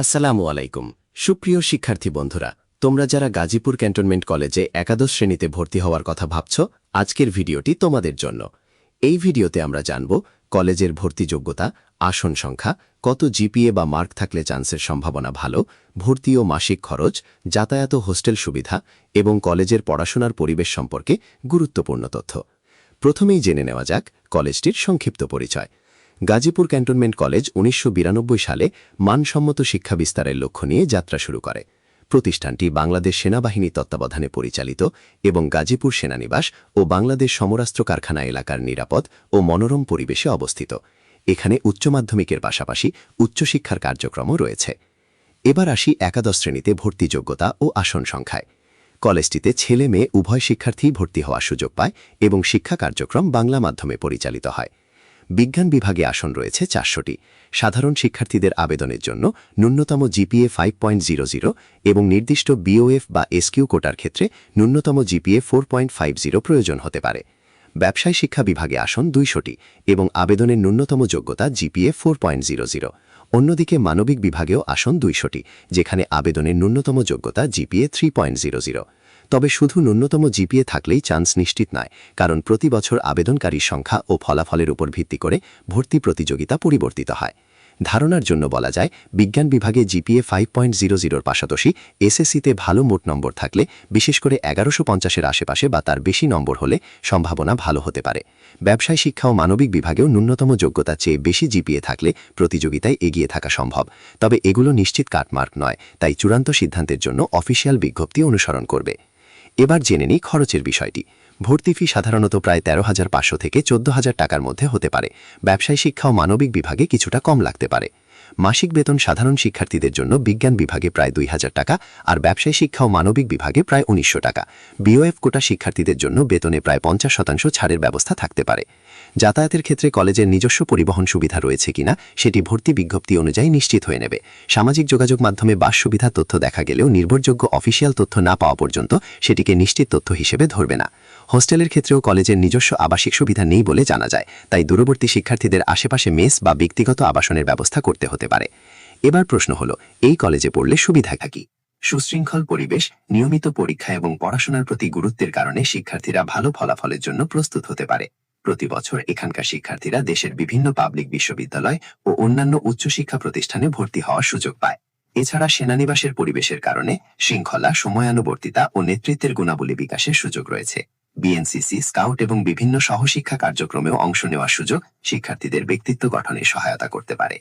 আসসালামু আলাইকুম সুপ্রিয় শিক্ষার্থী বন্ধুরা, তোমরা যারা গাজীপুর ক্যান্টনমেন্ট কলেজে একাদশ শ্রেণীতে ভর্তি হওয়ার কথা ভাবছ, আজকের ভিডিওটি তোমাদের জন্য। এই ভিডিওতে আমরা জানব কলেজের ভর্তি যোগ্যতা, আসন সংখ্যা, কত জিপিএ বা মার্ক থাকলে চান্সের সম্ভাবনা ভালো, ভর্তি ও মাসিক খরচ, যাতায়াত ও হোস্টেল সুবিধা এবং কলেজের পড়াশোনার পরিবেশ সম্পর্কে গুরুত্বপূর্ণ তথ্য। প্রথমেই জেনে নেওয়া যাক কলেজটির সংক্ষিপ্ত পরিচয়। গাজীপুর ক্যান্টনমেন্ট কলেজ ১৯৯২ সালে মানসম্মত শিক্ষা বিস্তারের লক্ষ্য নিয়ে যাত্রা শুরু করে। প্রতিষ্ঠানটি বাংলাদেশ সেনাবাহিনী তত্ত্বাবধানে পরিচালিত এবং গাজীপুর সেনানিবাস ও বাংলাদেশ সমরাস্ত্র কারখানা এলাকার নিরাপদ ও মনোরম পরিবেশে অবস্থিত। এখানে উচ্চ মাধ্যমিকের পাশাপাশি উচ্চশিক্ষার কার্যক্রমও রয়েছে। এবার আসি একাদশ শ্রেণীতে ভর্তি যোগ্যতা ও আসন সংখ্যায়। কলেজটিতে ছেলে মেয়ে উভয় শিক্ষার্থী ভর্তি হওয়ার সুযোগ পায় এবং শিক্ষা কার্যক্রম বাংলা মাধ্যমে পরিচালিত হয়। বিজ্ঞান বিভাগে আসন রয়েছে ৪০০টি। সাধারণ শিক্ষার্থীদের আবেদনের জন্য ন্যূনতম জিপিএ 5.00 এবং নির্দিষ্ট বিওএফ বা এসকিউ কোটার ক্ষেত্রে ন্যূনতম জিপিএ 4.50 প্রয়োজন হতে পারে। ব্যবসায় শিক্ষা বিভাগে আসন ২০০টি এবং আবেদনের ন্যূনতম যোগ্যতা জিপিএ 4.00। অন্যদিকে মানবিক বিভাগেও আসন ২০০টি, যেখানে আবেদনের ন্যূনতম যোগ্যতা জিপিএ 3.00। তবে শুধু ন্যূনতম জিপিএ থাকলেই চান্স নিশ্চিত নয়, কারণ প্রতি বছর আবেদনকারীর সংখ্যা ও ফলাফলের উপর ভিত্তি করে ভর্তি প্রতিযোগিতা পরিবর্তিত হয়। ধারণার জন্য বলা যায়, বিজ্ঞান বিভাগে জিপিএ 5.00 পাশাপাশি এসএসসিতে ভালো মোট নম্বর থাকলে, বিশেষ করে ১১৫০-এর আশেপাশে বা তার বেশি নম্বর হলে সম্ভাবনা ভালো হতে পারে। ব্যবসায় শিক্ষা ও মানবিক বিভাগেও ন্যূনতম যোগ্যতার চেয়ে বেশি জিপিএ থাকলে প্রতিযোগিতায় এগিয়ে থাকা সম্ভব। তবে এগুলো নিশ্চিত কাটমার্ক নয়, তাই চূড়ান্ত সিদ্ধান্তের জন্য অফিসিয়াল বিজ্ঞপ্তি অনুসরণ করবে। এবার জেনে নিই খরচের বিষয়টি। ভর্তি ফি সাধারণত প্রায় ১৩,৫০০ থেকে ১৪,০০০ টাকার মধ্যে হতে পারে। ব্যবসায় শিক্ষা ও মানবিক বিভাগে কিছুটা কম লাগতে পারে। মাসিক বেতন সাধারণ শিক্ষার্থীদের জন্য বিজ্ঞান বিভাগে প্রায় ২,০০০ টাকা আর ব্যবসায় শিক্ষা ও মানবিক বিভাগে প্রায় ১৯০০ টাকা। বিওএফ কোটা শিক্ষার্থীদের জন্য বেতনে প্রায় ৫০% ছাড়ের ব্যবস্থা থাকতে পারে। যাতায়াতের ক্ষেত্রে কলেজের নিজস্ব পরিবহন সুবিধা রয়েছে কিনা সেটি ভর্তি বিজ্ঞপ্তি অনুযায়ী নিশ্চিত হয়ে নেবে। সামাজিক যোগাযোগ মাধ্যমে বাস সুবিধার তথ্য দেখা গেলেও নির্ভরযোগ্য অফিসিয়াল তথ্য না পাওয়া পর্যন্ত সেটিকে নিশ্চিত তথ্য হিসেবে ধরবে না। হোস্টেলের ক্ষেত্রেও কলেজের নিজস্ব আবাসিক সুবিধা নেই বলে জানা যায়, তাই দূরবর্তী শিক্ষার্থীদের আশেপাশে মেস বা ব্যক্তিগত আবাসনের ব্যবস্থা করতে হতে পারে। এবার প্রশ্ন হলো, এই কলেজে পড়লে সুবিধা কি? সুশৃঙ্খল পরিবেশ, নিয়মিত পরীক্ষা এবং পড়াশোনার প্রতি গুরুত্বের কারণে শিক্ষার্থীরা ভালো ফলাফলের জন্য প্রস্তুত হতে পারে। প্রতি বছর এখানকার শিক্ষার্থীরা দেশের বিভিন্ন পাবলিক বিশ্ববিদ্যালয় ও অন্যান্য উচ্চশিক্ষা প্রতিষ্ঠানে ভর্তি হওয়ার সুযোগ পায়। এছাড়া সেনানিবাসের পরিবেশের কারণে শৃঙ্খলা, সময়ানুবর্তিতা ও নেতৃত্বের গুণাবলী বিকাশের সুযোগ রয়েছে। বিএনসিসি, স্কাউট এবং বিভিন্ন সহশিক্ষা কার্যক্রমেও অংশ নেওয়ার সুযোগ শিক্ষার্থীদের ব্যক্তিত্ব গঠনে সহায়তা করতে পারে।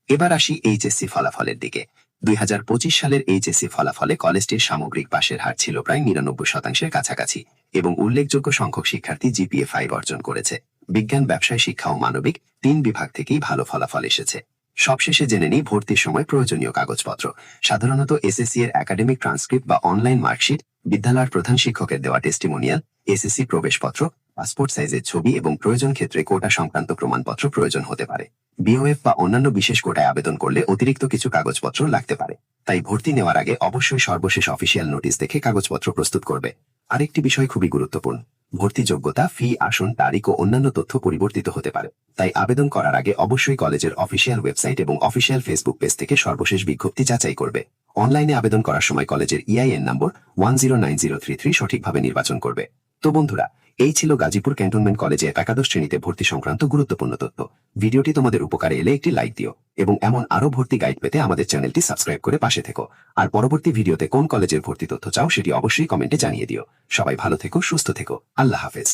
এবার আসি এইচএসসি ফলাফলের দিকে। ২০২৫ সালের এইচএসসি ফলাফলে কলেজটির সামগ্রিক পাশের হার ছিল প্রায় ৯৯%-এর কাছাকাছি এবং উল্লেখযোগ্য সংখ্যক শিক্ষার্থী জিপিএ 5 অর্জন করেছে। বিজ্ঞান, ব্যবসায় শিক্ষা ও মানবিক ৩ বিভাগ থেকেই ভালো ফলাফল এসেছে। সবশেষে জেনে নিই ভর্তির সময় প্রয়োজনীয় কাগজপত্র। সাধারণত এসএসসি এর একাডেমিক ট্রান্সক্রিপ্ট বা অনলাইন মার্কশিট, বিদ্যালয়ের প্রধান শিক্ষকের দেওয়া টেস্টিমোনিয়াল, এসএসসি প্রবেশপত্র, পাসপোর্ট সাইজের ছবি এবং প্রয়োজন ক্ষেত্রে কোটা সংক্রান্ত প্রমাণপত্র প্রয়োজন হতে পারে। বিওএফ বা অন্যান্য বিশেষ কোটায় আবেদন করলে অতিরিক্ত কিছু কাগজপত্র লাগতে পারে। তাই ভর্তি নেওয়ার আগে অবশ্যই সর্বশেষ অফিসিয়াল নোটিশ দেখে কাগজপত্র প্রস্তুত করবে। আরেকটি বিষয় খুবই গুরুত্বপূর্ণ, ভর্তি যোগ্যতা, ফি, আসন, তারিখ ও অন্যান্য তথ্য পরিবর্তিত হতে পারে। তাই আবেদন করার আগে অবশ্যই কলেজের অফিসিয়াল ওয়েবসাইট এবং অফিসিয়াল ফেসবুক পেজ থেকে সর্বশেষ বিজ্ঞপ্তি যাচাই করবে। অনলাইনে আবেদন করার সময় কলেজের ইআইএন নম্বর 109033 সঠিকভাবে নির্বাচন করবে। তো বন্ধুরা, এই ছিল গাজীপুর ক্যান্টনমেন্ট কলেজে একাদশ শ্রেণীতে ভর্তি সংক্রান্ত গুরুত্বপূর্ণ তথ্য। ভিডিওটি তোমাদের উপকারে এলে একটি লাইক দিও এবং এমন আরো ভর্তি গাইড পেতে আমাদের চ্যানেলটি সাবস্ক্রাইব করে পাশে থেকো। আর পরবর্তী ভিডিওতে কোন কলেজের ভর্তি তথ্য চাও সেটি অবশ্যই কমেন্টে জানিয়ে দিও। সবাই ভালো থেকো, সুস্থ থেকো। আল্লাহ হাফেজ।